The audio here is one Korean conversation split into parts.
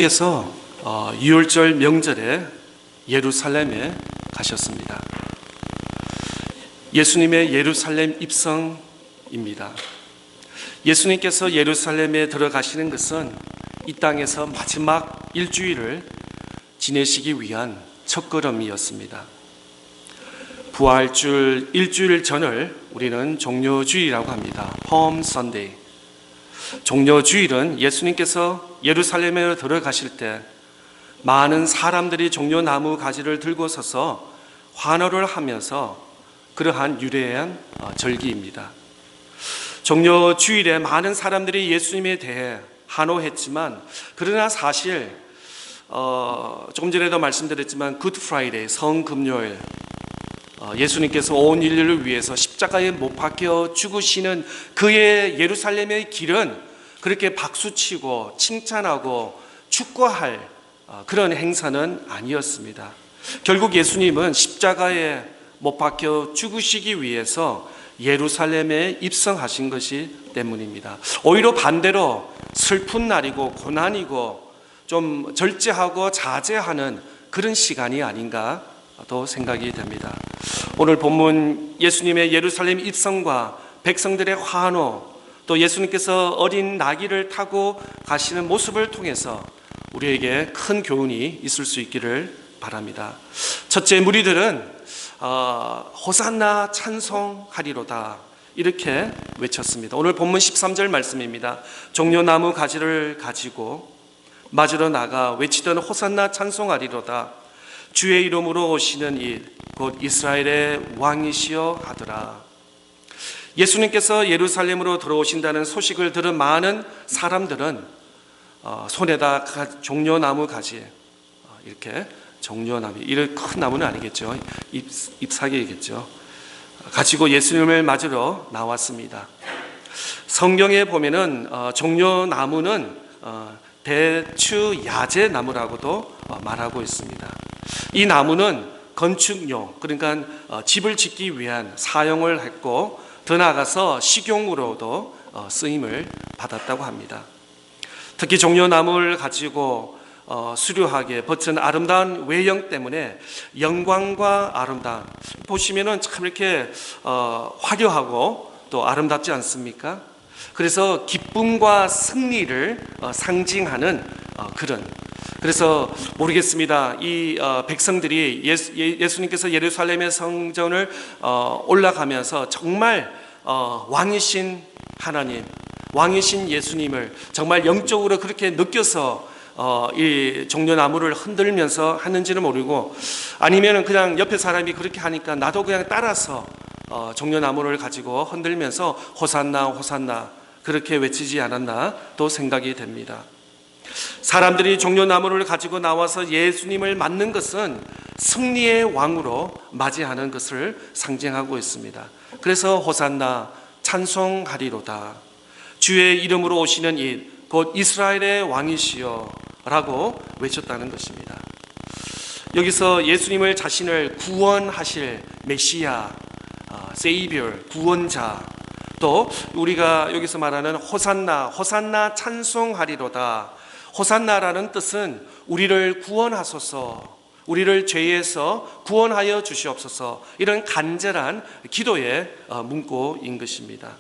께서 6월절 명절에 예루살렘에 가셨습니다. 예수님의 예루살렘 입성입니다. 예수님께서 예루살렘에 들어가시는 것은 이 땅에서 마지막 일주일을 지내시기 위한 첫걸음이었습니다. 부활절 일주일 전을 우리는 종려주일이라고 합니다. palm Sunday. 종려주일은 예수님께서 예루살렘에 들어가실 때 많은 사람들이 종려나무 가지를 들고 서서 환호를 하면서 그러한 유래한 절기입니다. 종려주일에 많은 사람들이 예수님에 대해 환호했지만, 그러나 사실 조금 전에도 말씀드렸지만 굿 프라이데이, 성금요일, 예수님께서 온 인류를 위해서 십자가에 못 박혀 죽으시는 그의 예루살렘의 길은 그렇게 박수치고 칭찬하고 축구할 그런 행사는 아니었습니다. 결국 예수님은 십자가에 못 박혀 죽으시기 위해서 예루살렘에 입성하신 것이 때문입니다. 오히려 반대로 슬픈 날이고 고난이고 좀 절제하고 자제하는 그런 시간이 아닌가 또 생각이 됩니다. 오늘 본문 예수님의 예루살렘 입성과 백성들의 환호, 또 예수님께서 어린 나귀를 타고 가시는 모습을 통해서 우리에게 큰 교훈이 있을 수 있기를 바랍니다. 첫째, 무리들은 호산나 찬송하리로다 이렇게 외쳤습니다. 오늘 본문 13절 말씀입니다. 종려나무 가지를 가지고 맞으러 나가 외치던 호산나 찬송하리로다, 주의 이름으로 오시는 이 곧 이스라엘의 왕이시여 하더라. 예수님께서 예루살렘으로 들어오신다는 소식을 들은 많은 사람들은 손에다 종려나무 가지, 이렇게 종려나무, 이런 큰 나무는 아니겠죠, 잎사귀겠죠, 가지고 예수님을 맞으러 나왔습니다. 성경에 보면은 종려나무는 대추야제나무라고도 말하고 있습니다. 이 나무는 건축용, 그러니까 집을 짓기 위한 사용을 했고, 더 나아가서 식용으로도 쓰임을 받았다고 합니다. 특히 종려나무를 가지고 수려하게 버튼 아름다운 외형 때문에 영광과 아름다움, 보시면은 참 이렇게 화려하고 또 아름답지 않습니까? 그래서 기쁨과 승리를 상징하는 그래서 모르겠습니다. 이 백성들이 예수님께서 예루살렘의 성전을 올라가면서 정말 왕이신 하나님, 왕이신 예수님을 정말 영적으로 그렇게 느껴서 이 종려나무를 흔들면서 하는지는 모르고, 아니면 그냥 옆에 사람이 그렇게 하니까 나도 그냥 따라서 종려나무를 가지고 흔들면서 호산나 호산나 그렇게 외치지 않았나 또 생각이 됩니다. 사람들이 종려나무를 가지고 나와서 예수님을 맞는 것은 승리의 왕으로 맞이하는 것을 상징하고 있습니다. 그래서 호산나 찬송하리로다, 주의 이름으로 오시는 이 곧 이스라엘의 왕이시여 라고 외쳤다는 것입니다. 여기서 예수님을 자신을 구원하실 메시아, 세이비어, 구원자, 또 우리가 여기서 말하는 호산나, 호산나 찬송하리로다, 호산나라는 뜻은 우리를 구원하소서, 우리를 죄에서 구원하여 주시옵소서, 이런 간절한 기도의 문구인 것입니다.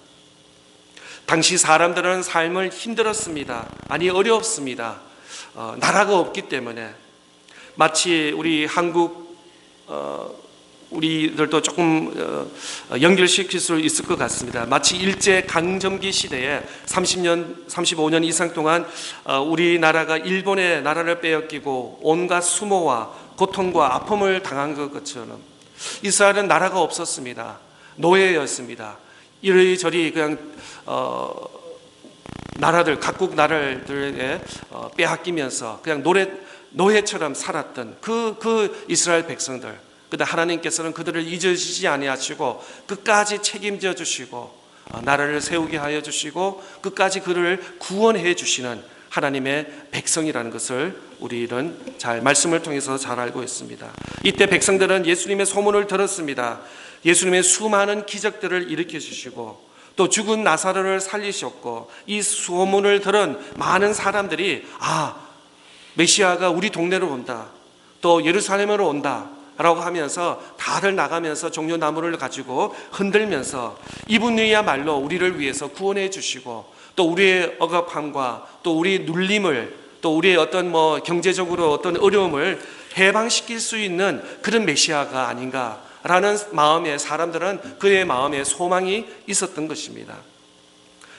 당시 사람들은 삶을 힘들었습니다. 아니 어렵습니다. 나라가 없기 때문에. 마치 우리 한국 우리들도 조금 연결시킬 수 있을 것 같습니다. 마치 일제강점기 시대에 30년, 35년 이상 동안 우리나라가 일본의 나라를 빼앗기고 온갖 수모와 고통과 아픔을 당한 것처럼 이스라엘은 나라가 없었습니다. 노예였습니다. 이리저리 그냥 나라들, 각국 나라들에게 빼앗기면서 그냥 노예처럼 살았던 그 이스라엘 백성들. 그런데 하나님께서는 그들을 잊으시지 아니하시고 끝까지 책임져 주시고 나라를 세우게 하여 주시고 끝까지 그를 구원해 주시는 하나님의 백성이라는 것을 우리는 잘 말씀을 통해서 잘 알고 있습니다. 이때 백성들은 예수님의 소문을 들었습니다. 예수님의 수많은 기적들을 일으켜 주시고 또 죽은 나사로를 살리셨고, 이 소문을 들은 많은 사람들이 메시아가 우리 동네로 온다, 또 예루살렘으로 온다 라고 하면서 다들 나가면서 종려나무를 가지고 흔들면서 이분이야말로 우리를 위해서 구원해 주시고 또 우리의 억압함과 또 우리의 눌림을 또 우리의 어떤 경제적으로 어떤 어려움을 해방시킬 수 있는 그런 메시아가 아닌가라는 마음에 사람들은 그의 마음에 소망이 있었던 것입니다.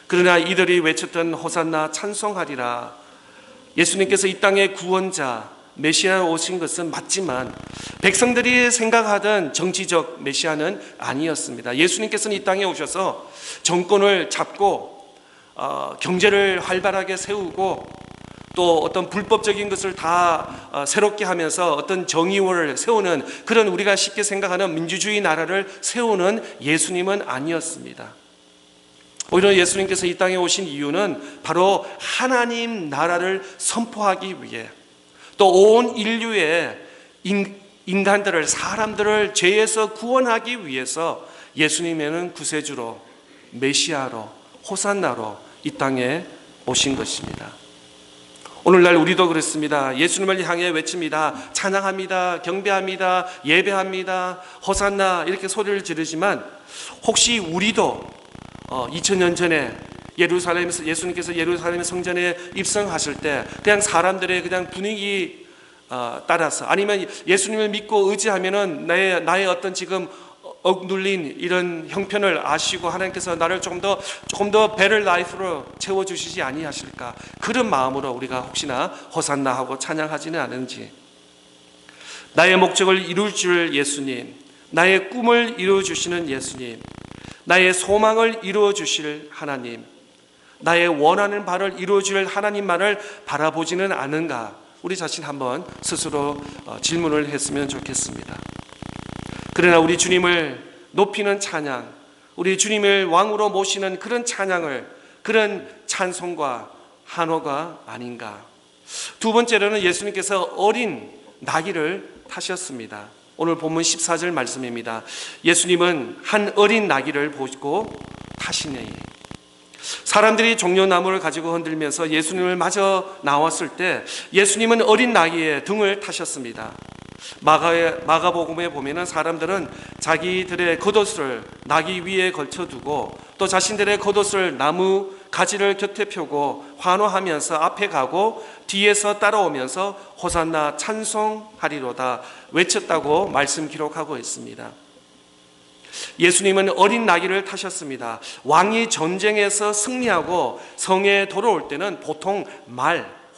그러나 이들이 외쳤던 호산나 찬송하리라, 예수님께서 이 땅의 구원자 메시아 오신 것은 맞지만 백성들이 생각하던 정치적 메시아는 아니었습니다. 예수님께서는 이 땅에 오셔서 정권을 잡고 경제를 활발하게 세우고 또 어떤 불법적인 것을 다 새롭게 하면서 어떤 정의를 세우는 그런 우리가 쉽게 생각하는 민주주의 나라를 세우는 예수님은 아니었습니다. 오히려 예수님께서 이 땅에 오신 이유는 바로 하나님 나라를 선포하기 위해 또 온 인류의 인간들을 사람들을 죄에서 구원하기 위해서 예수님은 구세주로 메시아로 호산나로 이 땅에 오신 것입니다. 오늘날 우리도 그렇습니다. 예수님을 향해 외칩니다. 찬양합니다. 경배합니다. 예배합니다. 호산나 이렇게 소리를 지르지만 혹시 우리도 2000년 전에 예루살렘에서 예수님께서 예루살렘 성전에 입성하실 때 그냥 사람들의 그냥 분위기 따라서 아니면 예수님을 믿고 의지하면은 나의 어떤 지금 억눌린 이런 형편을 아시고 하나님께서 나를 조금 더 better life로 채워주시지 아니하실까, 그런 마음으로 우리가 혹시나 호산나 하고 찬양하지는 않은지, 나의 목적을 이룰 줄 예수님, 나의 꿈을 이루어 주시는 예수님, 나의 소망을 이루어 주실 하나님, 나의 원하는 바를 이루어 줄 하나님만을 바라보지는 않은가, 우리 자신 한번 스스로 질문을 했으면 좋겠습니다. 그러나 우리 주님을 높이는 찬양, 우리 주님을 왕으로 모시는 그런 찬양을, 그런 찬송과 한호가 아닌가. 두 번째로는 예수님께서 어린 나귀를 타셨습니다. 오늘 본문 14절 말씀입니다. 예수님은 한 어린 나귀를 보고 타시니, 사람들이 종려나무를 가지고 흔들면서 예수님을 맞아 나왔을 때 예수님은 어린 나귀의 등을 타셨습니다. 마가복음에 보면은 사람들은 자기들의 겉옷을 나귀 위에 걸쳐두고 또 자신들의 겉옷을 나무 가지를 곁에 펴고 환호하면서 앞에 가고 뒤에서 따라오면서 호산나 찬송하리로다 외쳤다고 말씀 기록하고 있습니다. 예수님은 어린 나귀를 타셨습니다. 왕이 전쟁에서 승리하고 성에 돌아올 때는 보통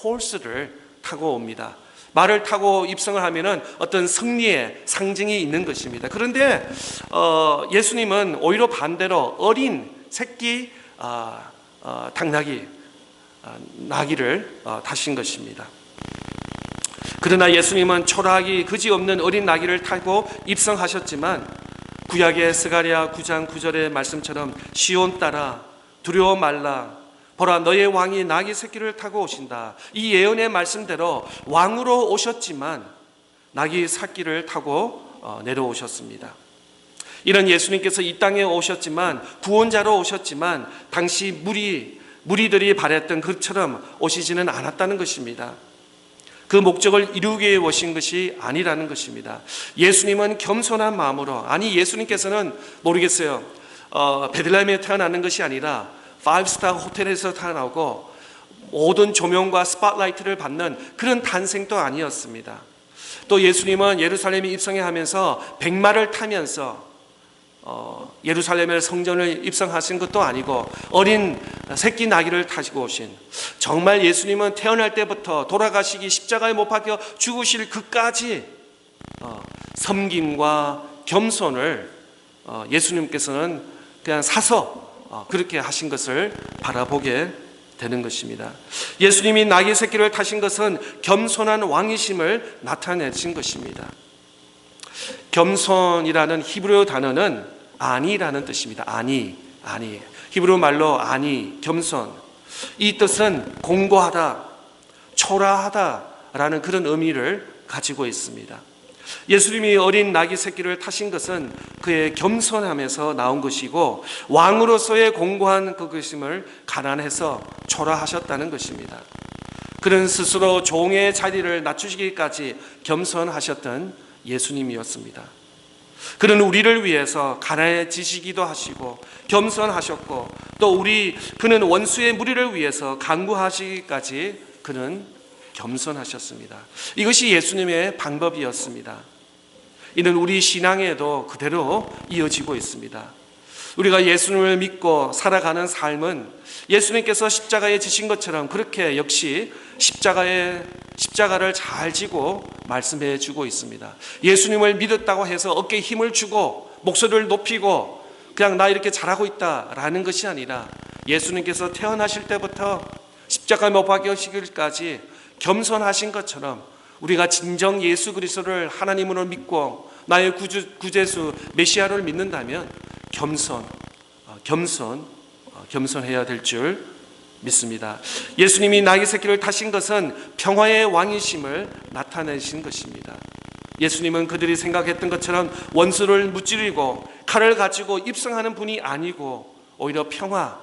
홀스를 타고 옵니다. 말을 타고 입성을 하면은 어떤 승리의 상징이 있는 것입니다. 그런데 예수님은 오히려 반대로 어린 새끼 당나귀 나귀를 타신 것입니다. 그러나 예수님은 초라하기 그지없는 어린 나귀를 타고 입성하셨지만 구약의 스가랴 9장 9절의 말씀처럼 시온 딸아 두려워 말라, 보라 너의 왕이 나귀 새끼를 타고 오신다. 이 예언의 말씀대로 왕으로 오셨지만 나귀 새끼를 타고 내려오셨습니다. 이런 예수님께서 이 땅에 오셨지만 구원자로 오셨지만 당시 무리들이 바랬던 것처럼 오시지는 않았다는 것입니다. 그 목적을 이루기 위해 오신 것이 아니라는 것입니다. 예수님은 겸손한 마음으로, 아니 예수님께서는 모르겠어요, 베들레헴에 태어나는 것이 아니라 5스타 호텔에서 태어나고 모든 조명과 스팟라이트를 받는 그런 탄생도 아니었습니다. 또 예수님은 예루살렘에 입성해 하면서 백마를 타면서 예루살렘의 성전을 입성하신 것도 아니고 어린 새끼 나귀를 타시고 오신, 정말 예수님은 태어날 때부터 돌아가시기 십자가에 못 박혀 죽으실 그까지 섬김과 겸손을 예수님께서는 그냥 사서 그렇게 하신 것을 바라보게 되는 것입니다. 예수님이 나귀 새끼를 타신 것은 겸손한 왕이심을 나타내신 것입니다. 겸손이라는 히브리 단어는 아니라는 뜻입니다. 아니. 히브리 말로 아니, 겸손. 이 뜻은 공고하다, 초라하다라는 그런 의미를 가지고 있습니다. 예수님이 어린 나귀 새끼를 타신 것은 그의 겸손함에서 나온 것이고 왕으로서의 공고한 그것임을 가난해서 초라하셨다는 것입니다. 그는 스스로 종의 자리를 낮추시기까지 겸손하셨던 예수님이었습니다. 그는 우리를 위해서 가난해지시기도 하시고 겸손하셨고, 또 그는 원수의 무리를 위해서 간구하시기까지 그는 겸손하셨습니다. 이것이 예수님의 방법이었습니다. 이는 우리 신앙에도 그대로 이어지고 있습니다. 우리가 예수님을 믿고 살아가는 삶은 예수님께서 십자가에 지신 것처럼 그렇게 역시 십자가를 잘 지고 말씀해 주고 있습니다. 예수님을 믿었다고 해서 어깨에 힘을 주고 목소리를 높이고 그냥 나 이렇게 잘하고 있다라는 것이 아니라, 예수님께서 태어나실 때부터 십자가에 못 박히시기까지 겸손하신 것처럼 우리가 진정 예수 그리스도를 하나님으로 믿고 나의 구주주 메시아를 믿는다면 겸손해야 될 줄 믿습니다. 예수님이 나귀 새끼를 타신 것은 평화의 왕이심을 나타내신 것입니다. 예수님은 그들이 생각했던 것처럼 원수를 무찌르고 칼을 가지고 입성하는 분이 아니고 오히려 평화.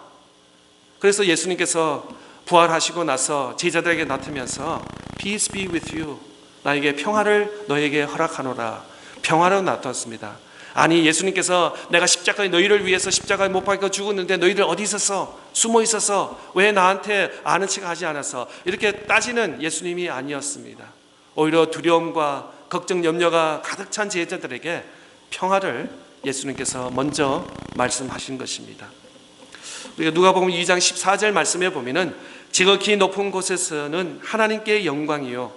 그래서 예수님께서 부활하시고 나서 제자들에게 나타나면서 Peace be with you, 나에게 평화를 너에게 허락하노라, 평화로 나타났습니다. 아니, 예수님께서 내가 십자가에 너희를 위해서 십자가에 못 박혀 죽었는데 너희들 어디 있었어? 숨어 있었어? 왜 나한테 아는 척 하지 않았어? 이렇게 따지는 예수님이 아니었습니다. 오히려 두려움과 걱정, 염려가 가득 찬 제자들에게 평화를 예수님께서 먼저 말씀하신 것입니다. 우리가 누가복음 2장 14절 말씀에 보면은 지극히 높은 곳에서는 하나님께 영광이요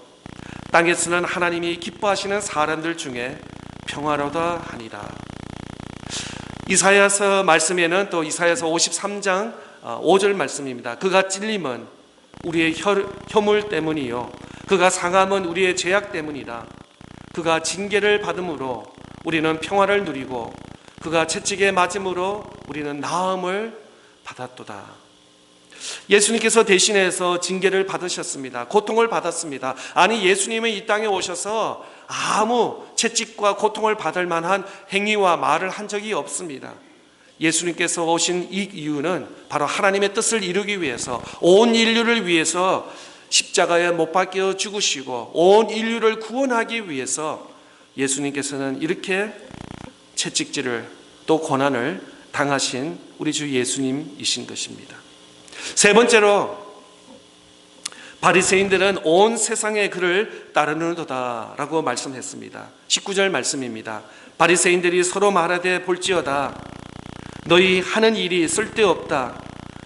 땅에서는 하나님이 기뻐하시는 사람들 중에 평화로다 하니라. 이사야서 말씀에는 또 이사야서 53장 5절 말씀입니다. 그가 찔림은 우리의 혐을 때문이요 그가 상함은 우리의 죄악 때문이다. 그가 징계를 받음으로 우리는 평화를 누리고 그가 채찍에 맞음으로 우리는 나음을 받았도다. 예수님께서 대신해서 징계를 받으셨습니다. 고통을 받았습니다. 아니, 예수님은 이 땅에 오셔서 아무 채찍과 고통을 받을 만한 행위와 말을 한 적이 없습니다. 예수님께서 오신 이 이유는 바로 하나님의 뜻을 이루기 위해서, 온 인류를 위해서 십자가에 못 박혀 죽으시고 온 인류를 구원하기 위해서 예수님께서는 이렇게 채찍질을 또 고난을 당하신 우리 주 예수님이신 것입니다. 세 번째로, 바리새인들은 온 세상의 그를 따르는도다 라고 말씀했습니다. 19절 말씀입니다. 바리새인들이 서로 말하되 볼지어다 너희 하는 일이 쓸데없다.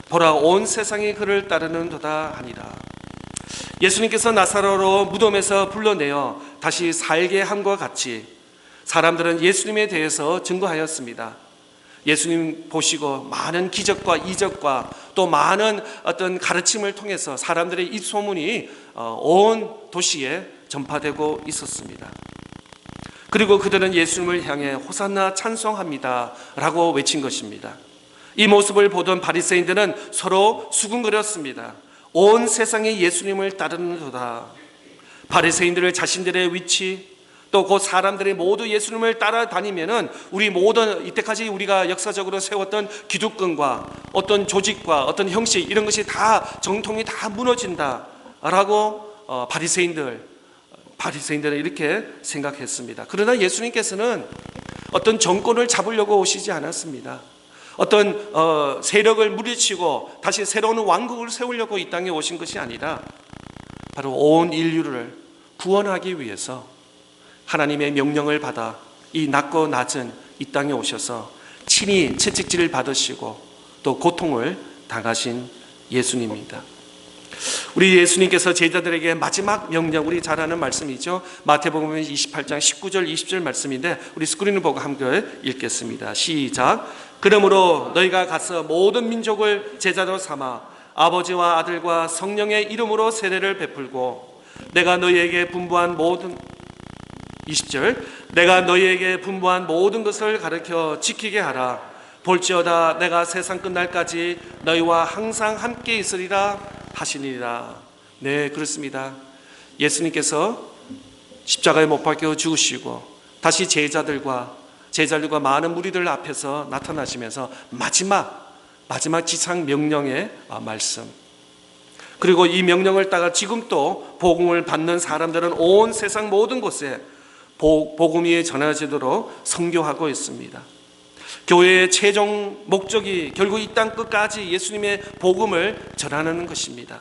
보라, 온 세상이 그를 따르는도다 하니라. 예수님께서 나사로로 무덤에서 불러내어 다시 살게 함과 같이 사람들은 예수님에 대해서 증거하였습니다. 예수님 보시고 많은 기적과 이적과 또 많은 어떤 가르침을 통해서 사람들의 입소문이 온 도시에 전파되고 있었습니다. 그리고 그들은 예수님을 향해 호산나 찬송합니다 라고 외친 것입니다. 이 모습을 보던 바리새인들은 서로 수군거렸습니다. 온 세상이 예수님을 따르는도다. 바리새인들을 자신들의 위치, 또 그 사람들이 모두 예수님을 따라다니면은 우리 모든 이때까지 우리가 역사적으로 세웠던 기득권과 어떤 조직과 어떤 형식, 이런 것이 다 정통이 다 무너진다라고 바리새인들은 이렇게 생각했습니다. 그러나 예수님께서는 어떤 정권을 잡으려고 오시지 않았습니다. 어떤 세력을 물리치고 다시 새로운 왕국을 세우려고 이 땅에 오신 것이 아니라 바로 온 인류를 구원하기 위해서 하나님의 명령을 받아 이 낮고 낮은 이 땅에 오셔서 친히 채찍질을 받으시고 또 고통을 당하신 예수님입니다. 우리 예수님께서 제자들에게 마지막 명령, 우리 잘 아는 말씀이죠. 마태복음 28장 19절 20절 말씀인데 우리 스크린을 보고 함께 읽겠습니다. 시작. 그러므로 너희가 가서 모든 민족을 제자로 삼아 아버지와 아들과 성령의 이름으로 세례를 베풀고 내가 너희에게 분부한 모든 20절 내가 너희에게 분부한 모든 것을 가르쳐 지키게 하라. 볼지어다 내가 세상 끝날까지 너희와 항상 함께 있으리라 하시니라. 네, 그렇습니다. 예수님께서 십자가에 못 박혀 죽으시고 다시 제자들과 많은 무리들 앞에서 나타나시면서 마지막 지상 명령의 말씀, 그리고 이 명령을 따라 지금 또 복음을 받는 사람들은 온 세상 모든 곳에 복음이 전해지도록 선교하고 있습니다. 교회의 최종 목적이 결국 이 땅 끝까지 예수님의 복음을 전하는 것입니다.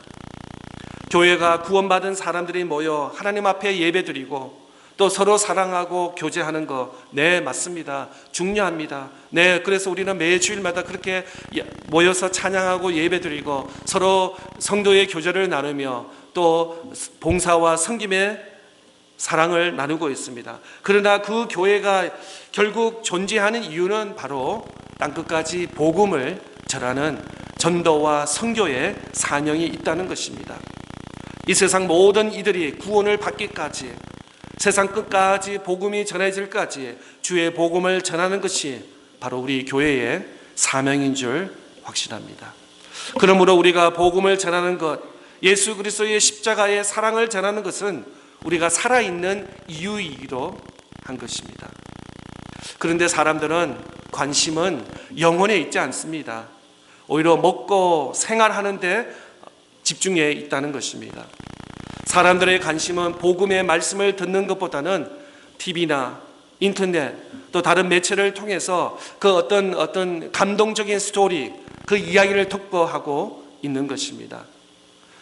교회가 구원받은 사람들이 모여 하나님 앞에 예배드리고 또 서로 사랑하고 교제하는 거, 네, 맞습니다. 중요합니다. 네, 그래서 우리는 매 주일마다 그렇게 모여서 찬양하고 예배드리고 서로 성도의 교제를 나누며 또 봉사와 섬김의 사랑을 나누고 있습니다. 그러나 그 교회가 결국 존재하는 이유는 바로 땅끝까지 복음을 전하는 전도와 선교의 사명이 있다는 것입니다. 이 세상 모든 이들이 구원을 받기까지, 세상 끝까지 복음이 전해질까지 주의 복음을 전하는 것이 바로 우리 교회의 사명인 줄 확신합니다. 그러므로 우리가 복음을 전하는 것, 예수 그리스도의 십자가의 사랑을 전하는 것은 우리가 살아있는 이유이기도 한 것입니다. 그런데 사람들은 관심은 영혼에 있지 않습니다. 오히려 먹고 생활하는 데 집중해 있다는 것입니다. 사람들의 관심은 복음의 말씀을 듣는 것보다는 TV나 인터넷 또 다른 매체를 통해서 그 어떤 감동적인 스토리, 그 이야기를 듣고 하고 있는 것입니다.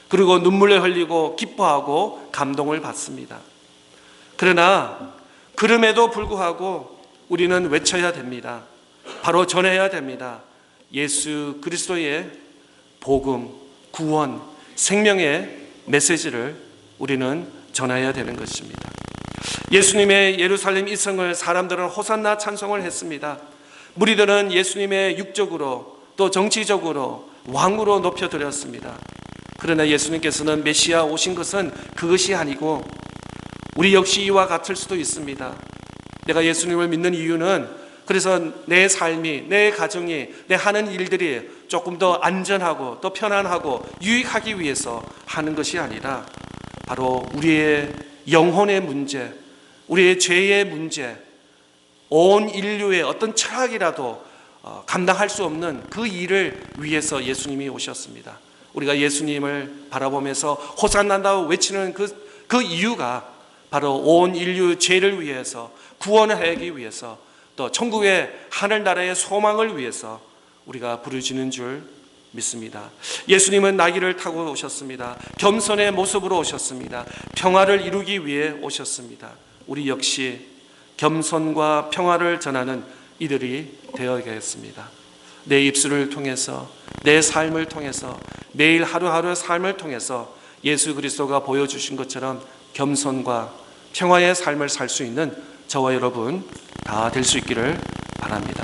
그리고 눈물을 흘리고 기뻐하고 감동을 받습니다. 그러나 그럼에도 불구하고 우리는 외쳐야 됩니다. 바로 전해야 됩니다. 예수 그리스도의 복음, 구원, 생명의 메시지를 우리는 전해야 되는 것입니다. 예수님의 예루살렘 이성을 사람들은 호산나 찬송을 했습니다. 무리들은 예수님의 육적으로 또 정치적으로 왕으로 높여드렸습니다. 그러나 예수님께서는 메시아 오신 것은 그것이 아니고 우리 역시 이와 같을 수도 있습니다. 내가 예수님을 믿는 이유는 그래서 내 삶이, 내 가정이, 내 하는 일들이 조금 더 안전하고 또 편안하고 유익하기 위해서 하는 것이 아니라 바로 우리의 영혼의 문제, 우리의 죄의 문제, 온 인류의 어떤 철학이라도 감당할 수 없는 그 일을 위해서 예수님이 오셨습니다. 우리가 예수님을 바라보면서 호산나다고 외치는 그 이유가 바로 온 인류 죄를 위해서, 구원을 하기 위해서, 또 천국의 하늘나라의 소망을 위해서 우리가 부르짖는 줄 믿습니다. 예수님은 나귀를 타고 오셨습니다. 겸손의 모습으로 오셨습니다. 평화를 이루기 위해 오셨습니다. 우리 역시 겸손과 평화를 전하는 이들이 되어야겠습니다. 내 입술을 통해서, 내 삶을 통해서, 매일 하루하루의 삶을 통해서 예수 그리스도가 보여주신 것처럼 겸손과 평화의 삶을 살 수 있는 저와 여러분 다 될 수 있기를 바랍니다.